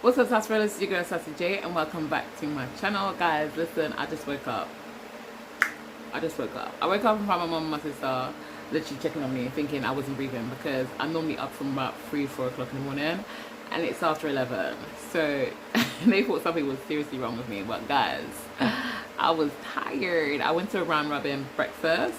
What's up, Sassy? It's your girl Sassy J, and welcome back to my channel, guys. Listen, I just woke up. I woke up and found my mom and my sister literally checking on me, thinking I wasn't breathing because I'm normally up from about 3-4 o'clock in the morning, and it's after 11. So they thought something was seriously wrong with me. But guys, I was tired. I went to a round robin breakfast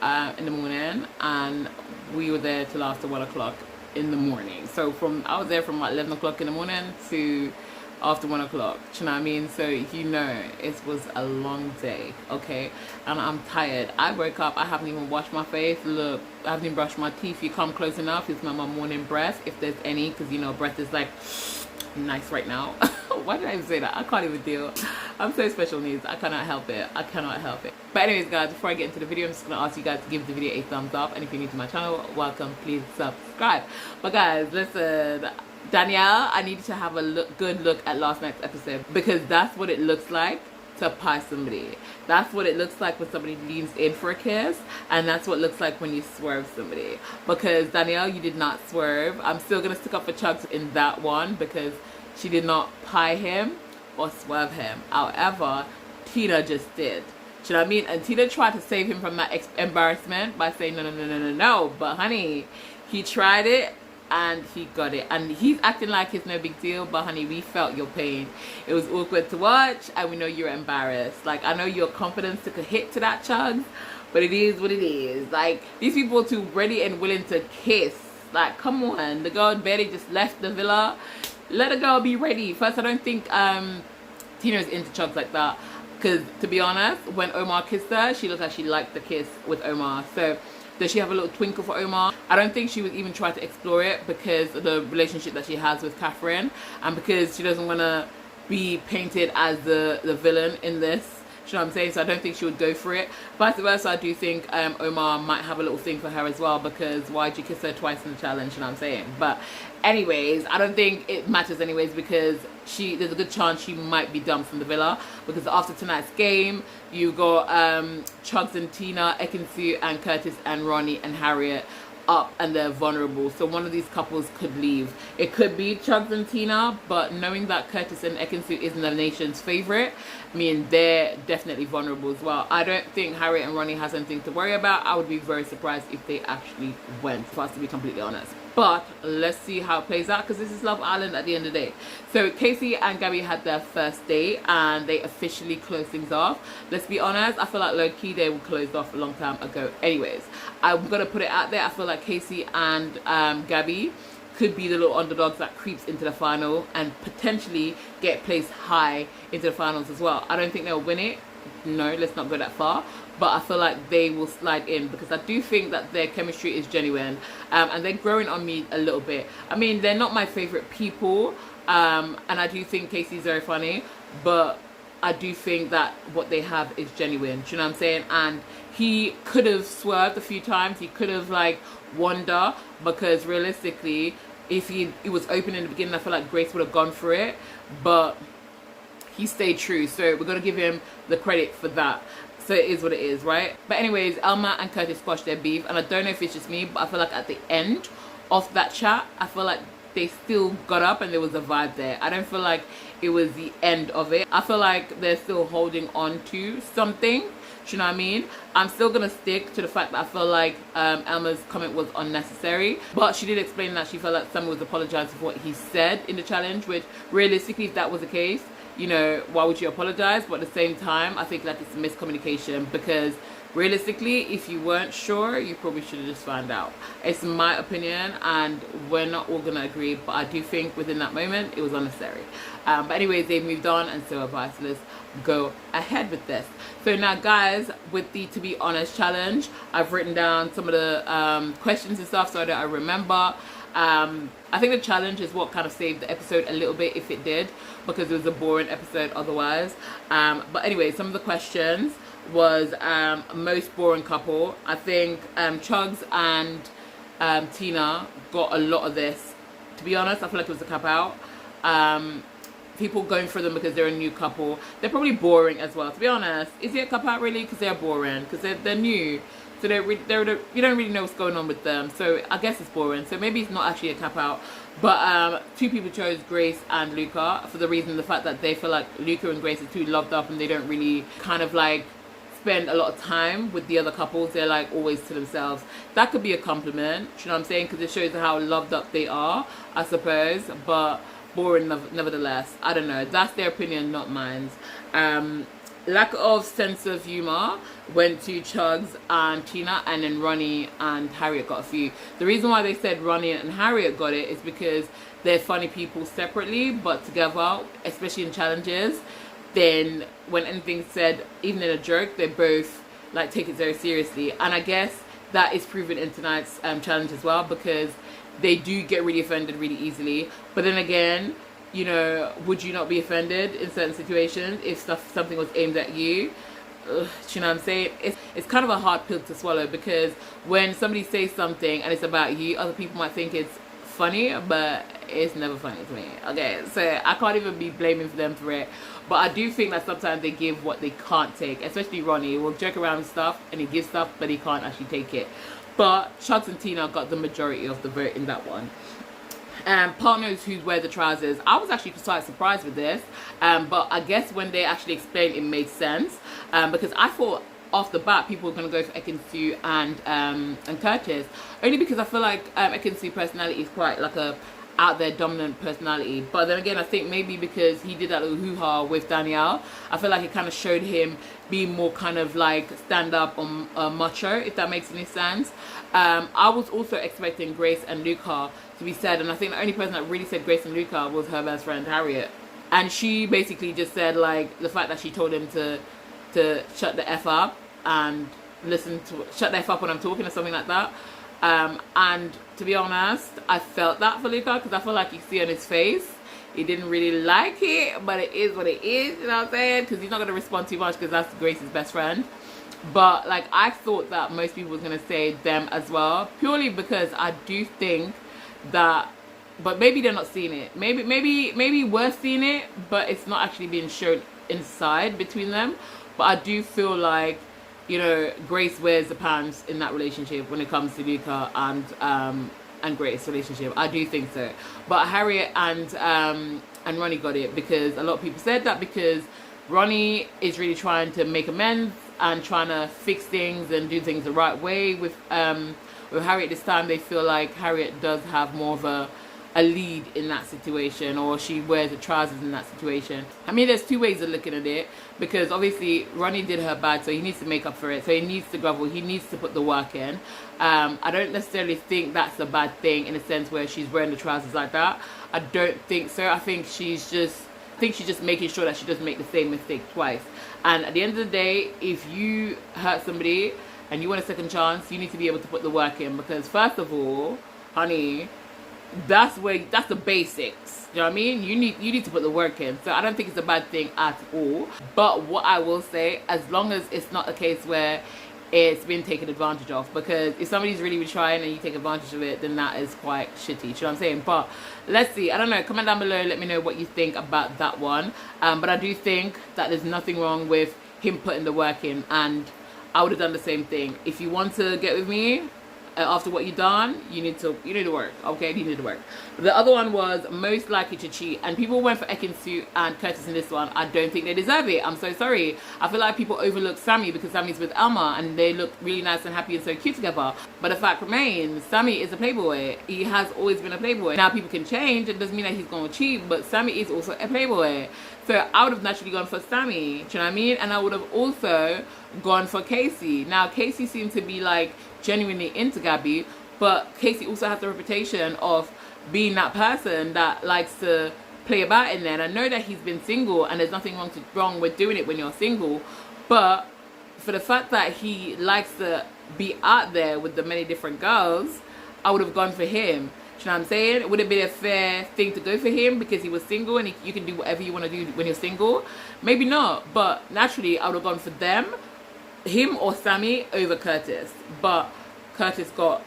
in the morning, and we were there till after 1 o'clock in the morning. So I was there from like 11 o'clock in the morning to after 1 o'clock. Do you know what I mean? So you know it was a long day, okay? And I'm tired. I woke up, I haven't even washed my face. Look, I haven't even brushed my teeth. You come close enough, it's my morning breath, if there's any, because you know breath is like nice right now. Why did I even say that? I can't even deal. I'm so special needs. I cannot help it. I cannot help it. But anyways, guys, before I get into the video, I'm just gonna ask you guys to give the video a thumbs up, and if you're new to my channel, welcome. Please subscribe. But guys, listen, Danielle, I need you to have a good look at last night's episode, because that's what it looks like to pie somebody. That's what it looks like when somebody leans in for a kiss, and that's what it looks like when you swerve somebody. Because Danielle, you did not swerve. I'm still gonna stick up for Chugs in that one, because she did not pie him or swerve him. However, Tina just did. Do you know what I mean? And Tina tried to save him from that embarrassment by saying no. But honey, he tried it and he got it, and he's acting like it's no big deal. But honey, we felt your pain. It was awkward to watch, and we know you're embarrassed. Like, I know your confidence took a hit to that, Chugs, but it is what it is. Like, these people are too ready and willing to kiss. Like, come on, the girl barely just left the villa. Let a girl be ready. First, I don't think Tina's into Chugs like that, because to be honest, when Omar kissed her, she looked like she liked the kiss with Omar. So does she have a little twinkle for Omar? I don't think she would even try to explore it, because of the relationship that she has with Catherine, and because she doesn't want to be painted as the villain in this. You know what I'm saying? So I don't think she would go for it. Vice versa, I do think Omar might have a little thing for her as well, because why'd you kiss her twice in the challenge? You know what I'm saying? But anyways, I don't think it matters anyways, because there's a good chance she might be dumped from the villa, because after tonight's game, you got Chugs and Tina, Ekin-Su and Curtis and Ronnie and Harriet up, and they're vulnerable. So one of these couples could leave. It could be Chugs and Tina, but knowing that Curtis and Ekin-Su isn't the nation's favorite, I mean, they're definitely vulnerable as well. I don't think Harriet and Ronnie has anything to worry about. I would be very surprised if they actually went, for us to be completely honest. But let's see how it plays out, because this is Love Island at the end of the day. So Casey and Gabby had their first date, and they officially closed things off. Let's be honest, I feel like low-key they were closed off a long time ago anyways. I'm gonna put it out there, I feel like Casey and Gabby could be the little underdogs that creeps into the final and potentially get placed high into the finals as well. I don't think they'll win it. No, let's not go that far. But I feel like they will slide in, because I do think that their chemistry is genuine, and they're growing on me a little bit. I mean, they're not my favorite people, and I do think Casey's very funny, but I do think that what they have is genuine. Do you know what I'm saying? And he could have swerved a few times. He could have like wonder, because realistically, if he was open in the beginning, I feel like Grace would have gone for it, but he stayed true. So we're gonna give him the credit for that. So it is what it is, right? But anyways, Elma and Curtis squashed their beef, and I don't know if it's just me, but I feel like at the end of that chat, I feel like they still got up and there was a vibe there. I don't feel like it was the end of it. I feel like they're still holding on to something. Do you know what I mean? I'm still gonna stick to the fact that I feel like Elma's comment was unnecessary, but she did explain that she felt like someone was apologizing for what he said in the challenge, which realistically, if that was the case, you know, why would you apologize? But at the same time, I think that it's miscommunication, because realistically, if you weren't sure, you probably should have just found out. It's my opinion, and we're not all gonna agree, but I do think within that moment it was unnecessary. But anyways, they've moved on, and so advice, let's go ahead with this. So now guys, with the To Be Honest challenge, I've written down some of the questions and stuff so that I remember. I think the challenge is what kind of saved the episode a little bit, if it did, because it was a boring episode otherwise. But anyway, some of the questions was most boring couple. I think Chugs and Tina got a lot of this. To be honest, I feel like it was a cop out. People going for them because they're a new couple. They're probably boring as well, to be honest. Is it a cop out really? Because they're boring, because they're new. So you don't really know what's going on with them. So I guess it's boring. So maybe it's not actually a cap out. But two people chose Grace and Luca for the fact that they feel like Luca and Grace are too loved up and they don't really kind of like spend a lot of time with the other couples. They're like always to themselves. That could be a compliment, you know what I'm saying? Because it shows how loved up they are, I suppose. But boring nevertheless. I don't know. That's their opinion, not mine. Lack of sense of humor went to Chugs and Tina, and then Ronnie and Harriet got a few. The reason why they said Ronnie and Harriet got it is because they're funny people separately, but together, especially in challenges, then when anything's said, even in a joke, they both like take it very seriously. And I guess that is proven in tonight's challenge as well, because they do get really offended really easily. But then again, you know, would you not be offended in certain situations if something was aimed at you? Ugh, you know what I'm saying? It's kind of a hard pill to swallow, because when somebody says something and it's about you, other people might think it's funny, but it's never funny to me. Okay, so I can't even be blaming them for it. But I do think that sometimes they give what they can't take, especially Ronnie. He will joke around with stuff and he gives stuff, but he can't actually take it. But Chugs and Tina got the majority of the vote in that one. Partners who wear the trousers. I was actually quite surprised with this, but I guess when they actually explained, it made sense, because I thought off the bat people were going to go for Ekin-Su and Curtis, only because I feel like Ekin-Su personality is quite like a out there dominant personality. But then again, I think maybe because he did that little hoo-ha with Danielle, I feel like it kind of showed him being more kind of like stand up on macho, if that makes any sense. I was also expecting Grace and Luca to be said, and I think the only person that really said Grace and Luca was her best friend Harriet, and she basically just said like the fact that she told him to shut the F up and shut the F up when I'm talking or something like that. And to be honest, I felt that for Luca, because I feel like you see on his face he didn't really like it, but it is what it is, you know what I'm saying? Because he's not going to respond too much, because that's Grace's best friend. But like, I thought that most people was going to say them as well, purely because I do think that, but maybe they're not seeing it, maybe we're seeing it, but it's not actually being shown inside between them. But I do feel like, you know, Grace wears the pants in that relationship when it comes to Luca and Grace relationship. I do think so. But Harriet and Ronnie got it, because a lot of people said that because Ronnie is really trying to make amends and trying to fix things and do things the right way. With Harriet this time, they feel like Harriet does have more of a lead in that situation, or she wears the trousers in that situation. I mean, there's two ways of looking at it, because obviously Ronnie did her bad, so he needs to make up for it, so he needs to grovel, he needs to put the work in. I don't necessarily think that's a bad thing in a sense where she's wearing the trousers like that. I don't think so. I think she's just making sure that she doesn't make the same mistake twice. And at the end of the day, if you hurt somebody and you want a second chance, you need to be able to put the work in, because first of all, honey, that's the basics. You know what I mean? You need to put the work in. So I don't think it's a bad thing at all. But what I will say, as long as it's not a case where it's been taken advantage of, because if somebody's really trying and you take advantage of it, then that is quite shitty. You know what I'm saying? But let's see. I don't know. Comment down below. Let me know what you think about that one. But I do think that there's nothing wrong with him putting the work in, and I would have done the same thing. If you want to get with me after what you've done, you need to work. Okay, you need to work. The other one was most likely to cheat, and people went for Ekin-Su and Curtis in this one. I don't think they deserve it. I'm so sorry. I feel like people overlook Sammy because Sammy's with Elma and they look really nice and happy and so cute together. But the fact remains, Sammy is a playboy. He has always been a playboy. Now people can change. It doesn't mean that he's going to cheat, but Sammy is also a playboy. So I would have naturally gone for Sammy. Do you know what I mean? And I would have also gone for Casey. Now Casey seemed to be like genuinely into Gabby, but Casey also has the reputation of being that person that likes to play about in there. And I know that he's been single, and there's nothing wrong with doing it when you're single, but for the fact that he likes to be out there with the many different girls, I would have gone for him. You know what I'm saying? Would it be a fair thing to go for him because he was single and you can do whatever you want to do when you're single? Maybe not, but naturally I would have gone for him or Sammy over Curtis. But Curtis and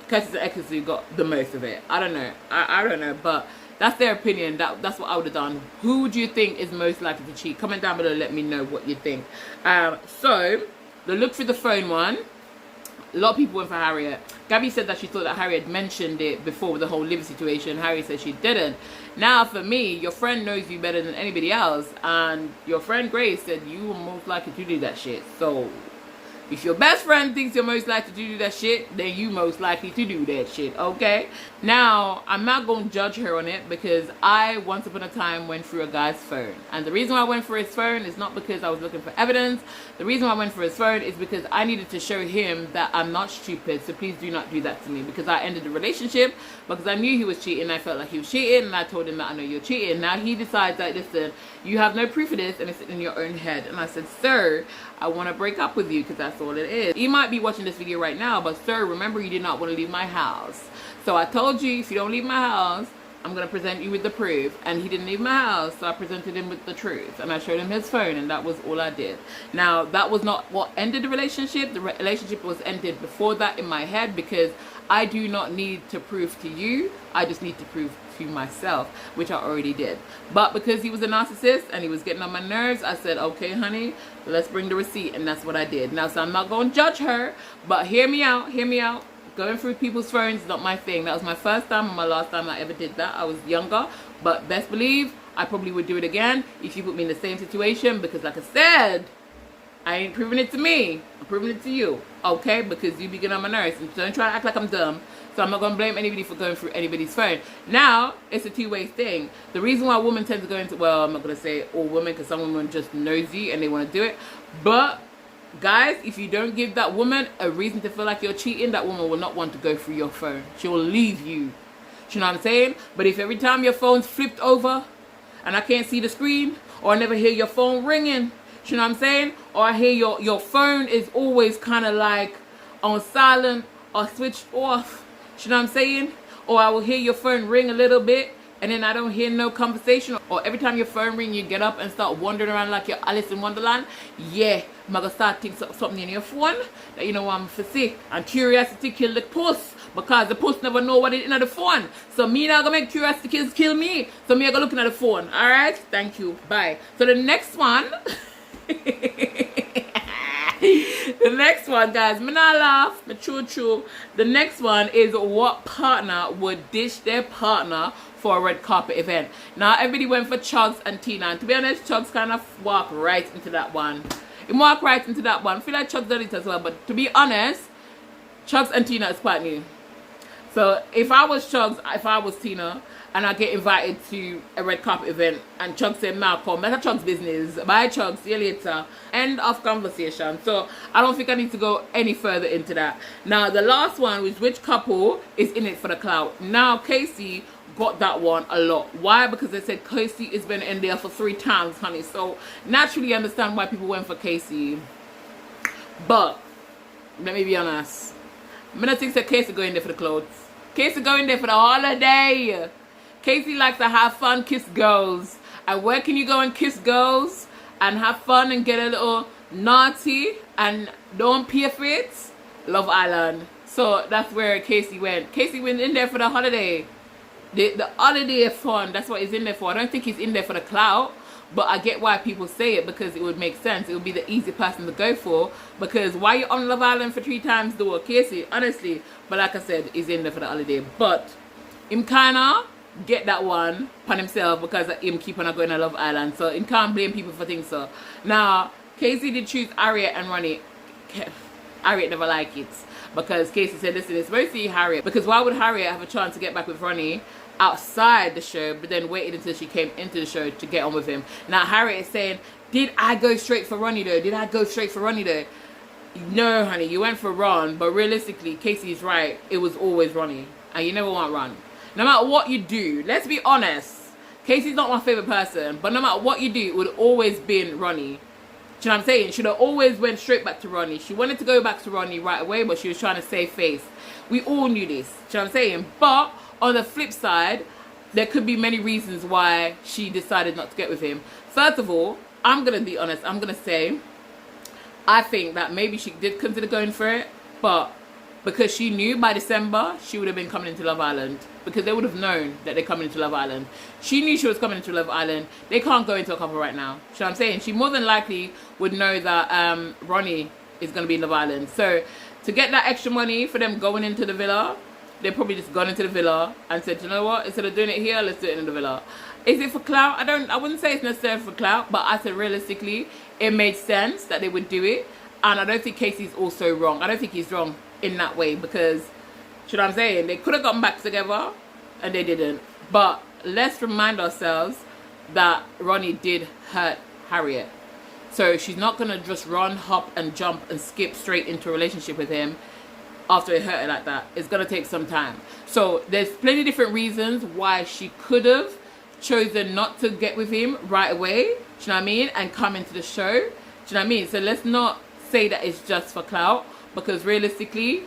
Ekin-Su got the most of it. I don't know. I don't know, but that's their opinion. That's what I would have done. Who do you think is most likely to cheat? Comment down below, let me know what you think. So the look through the phone one, a lot of people went for Harriet. Gabby said that she thought that Harriet mentioned it before with the whole liver situation. Harriet said she didn't. Now, for me, your friend knows you better than anybody else, and your friend Grace said you were most likely to do that shit. So, if your best friend thinks you're most likely to do that shit, then you most likely to do that shit, okay? Now, I'm not going to judge her on it because I, once upon a time, went through a guy's phone. And the reason why I went for his phone is not because I was looking for evidence. The reason why I went for his phone is because I needed to show him that I'm not stupid, so please do not do that to me. Because I ended the relationship because I knew he was cheating. I felt like he was cheating, and I told him that I know you're cheating. Now he decides that, listen, you have no proof of this, and it's in your own head. And I said, sir, I want to break up with you because that's all it is. You might be watching this video right now, but sir, remember you did not want to leave my house. So I told you, if you don't leave my house, I'm going to present you with the proof. And he didn't leave my house, so I presented him with the truth. And I showed him his phone, and that was all I did. Now, that was not what ended the relationship. The relationship was ended before that in my head because I do not need to prove to you. I just need to prove to myself, which I already did. But because he was a narcissist and he was getting on my nerves, I said, okay, honey, let's bring the receipt. And that's what I did. Now, so I'm not going to judge her, but hear me out, hear me out. Going through people's phones is not my thing. That was my first time and my last time I ever did that. I was younger, but best believe I probably would do it again if you put me in the same situation, because like I said, I ain't proving it to me, I'm proving it to you, okay? Because you be getting on my nerves, and don't try to act like I'm dumb. So I'm not going to blame anybody for going through anybody's phone. Now, it's a two-way thing. The reason why women tend to go into, well, I'm not going to say all women, because some women just nosy and they want to do it. But, guys, if you don't give that woman a reason to feel like you're cheating, that woman will not want to go through your phone. She will leave you. You know what I'm saying? But if every time your phone's flipped over and I can't see the screen, or I never hear your phone ringing, you know what I'm saying? Or I hear your phone is always kind of like on silent or switched off, you know what I'm saying? Or I will hear your phone ring a little bit and then I don't hear no conversation. Or every time your phone ring, you get up and start wandering around like you're Alice in Wonderland. Yeah, I'm going to start thinking something in your phone that you know I'm for say. And curiosity kill the puss, because the puss never know what is in the phone. So me not going to make curiosity kill me. So me I go looking at the phone. Alright? Thank you. Bye. So the next one... The next one, guys, me not laugh, me true. The next one is what partner would dish their partner for a red carpet event. Now, everybody went for Chugs and Tina. And to be honest, Chugs kind of walk right into that one. He walked right into that one. I feel like Chugs did it as well. But to be honest, Chugs and Tina is quite new. So if I was Chugs, if I was Tina, and I get invited to a red carpet event, and Chugs said, Malcolm, that's a Chugs business. Bye, Chugs. See you later. End of conversation. So I don't think I need to go any further into that. Now, the last one was which couple is in it for the clout. Now, Casey got that one a lot. Why? Because they said Casey has been in there for 3 times, honey. So naturally, I understand why people went for Casey. But let me be honest. I'm not think that Casey going there for the clothes. Casey going there for the holiday. Casey likes to have fun, kiss girls. And where can you go and kiss girls and have fun and get a little naughty and don't pay for it? Love Island. So that's where Casey went. Casey went in there for the holiday. The holiday fun. That's what he's in there for. I don't think he's in there for the clout. But I get why people say it, because it would make sense. It would be the easy person to go for. Because why you on Love Island for 3 times though, Casey? Honestly. But like I said, he's in there for the holiday. But him kinda get that one upon himself because of him keep on going to Love Island. So him can't blame people for things so. Now, Casey did choose Harriet and Ronnie. Harriet never liked it. Because Casey said, listen, it's mostly Harriet. Because why would Harriet have a chance to get back with Ronnie outside the show, but then waited until she came into the show to get on with him? Now, Harriet is saying, did I go straight for Ronnie though? Did I go straight for Ronnie though? No, honey, you went for Ron. But realistically, Casey's right. It was always Ronnie. And you never want Ron. No matter what you do, let's be honest. Casey's not my favorite person, but no matter what you do, it would always been Ronnie. Do you know what I'm saying? Should have always went straight back to Ronnie. She wanted to go back to Ronnie right away, but she was trying to save face. We all knew this. Do you know what I'm saying? But on the flip side, there could be many reasons why she decided not to get with him. First of all, I'm going to be honest. I'm going to say, I think that maybe she did consider going for it, but because she knew by December, she would have been coming into Love Island. Because they would have known that they're coming into Love Island. She knew she was coming into Love Island. They can't go into a couple right now. You know what I'm saying? She more than likely would know that Ronnie is going to be in Love Island. So to get that extra money for them going into the villa, they probably just gone into the villa and said, you know what, instead of doing it here, let's do it in the villa. Is it for clout? I wouldn't say it's necessarily for clout, but I said realistically, it made sense that they would do it. And I don't think Casey's also wrong. I don't think he's wrong in that way, because, you know what I'm saying? They could have gotten back together and they didn't. But let's remind ourselves that Ronnie did hurt Harriet. So she's not going to just run, hop and jump and skip straight into a relationship with him after it hurt her like that. It's going to take some time. So there's plenty of different reasons why she could have chosen not to get with him right away. Do you know what I mean? And come into the show. Do you know what I mean? So let's not say that it's just for clout, because realistically,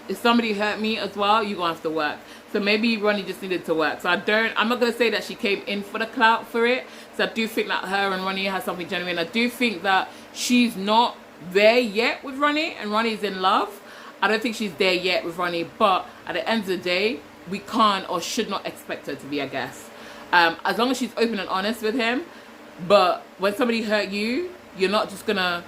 if somebody hurt me as well, you're gonna have to work. So maybe Ronnie just needed to work. So I'm not gonna say that she came in for the clout for it. So I do think that her and Ronnie has something genuine. I do think that she's not there yet with Ronnie, and Ronnie's in love. I don't think she's there yet with Ronnie, but at the end of the day, we can't or should not expect her to be, I guess. As long as she's open and honest with him. But when somebody hurt you, you're not just gonna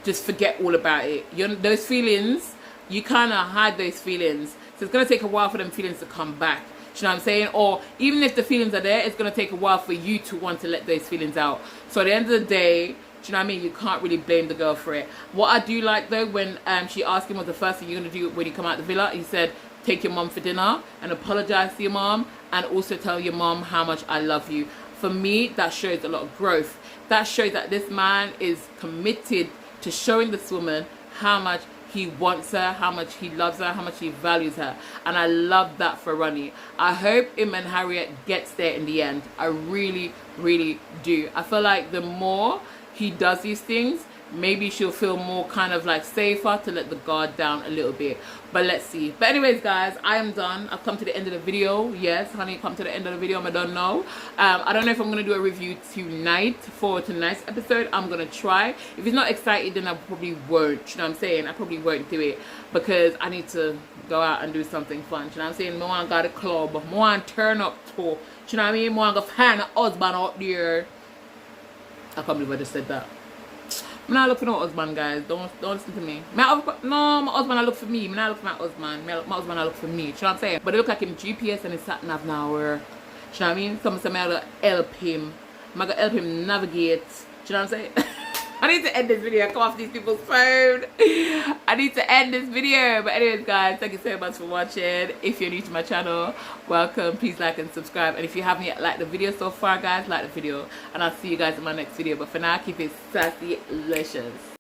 just forget all about it. Those feelings, you kind of hide those feelings. So it's going to take a while for them feelings to come back. Do you know what I'm saying? Or even if the feelings are there, it's going to take a while for you to want to let those feelings out. So at the end of the day, do you know what I mean? You can't really blame the girl for it. What I do like though, when she asked him what the first thing you're going to do when you come out the villa, he said, take your mom for dinner and apologize to your mom, and also tell your mom how much I love you. For me, that shows a lot of growth. That shows that this man is committed to showing this woman how much he wants her, how much he loves her, how much he values her. And I love that for Ronnie. I hope him and Harriet gets there in the end. I really, really do. I feel like the more he does these things, maybe she'll feel more kind of like safer to let the guard down a little bit. But let's see. But anyways, guys, I am done. I've come to the end of the video. Yes, honey, come to the end of the video. I don't know. I don't know if I'm going to do a review tonight for tonight's episode. I'm going to try. If it's not excited, then I probably won't. You know what I'm saying? I probably won't do it because I need to go out and do something fun. You know what I'm saying? I want to go to the club. I want to turn up to. You know what I mean? I want to find a husband out there. I can't believe I just said that. I'm not looking for no husband, guys. Don't listen to me. No, my husband I look for me. I'm not looking for my husband. My husband I look for me. You know what I'm saying? But it look like him GPS and his sat nav now. You know what I mean? Some say I'm gonna help him. I'm gonna help him navigate. You know what I'm saying? I need to end this video. Come off these people's phone. I need to end this video. But anyways, guys, thank you so much for watching. If you're new to my channel, welcome. Please like and subscribe. And if you haven't yet liked the video so far, guys, like the video. And I'll see you guys in my next video. But for now, keep it sassy-licious.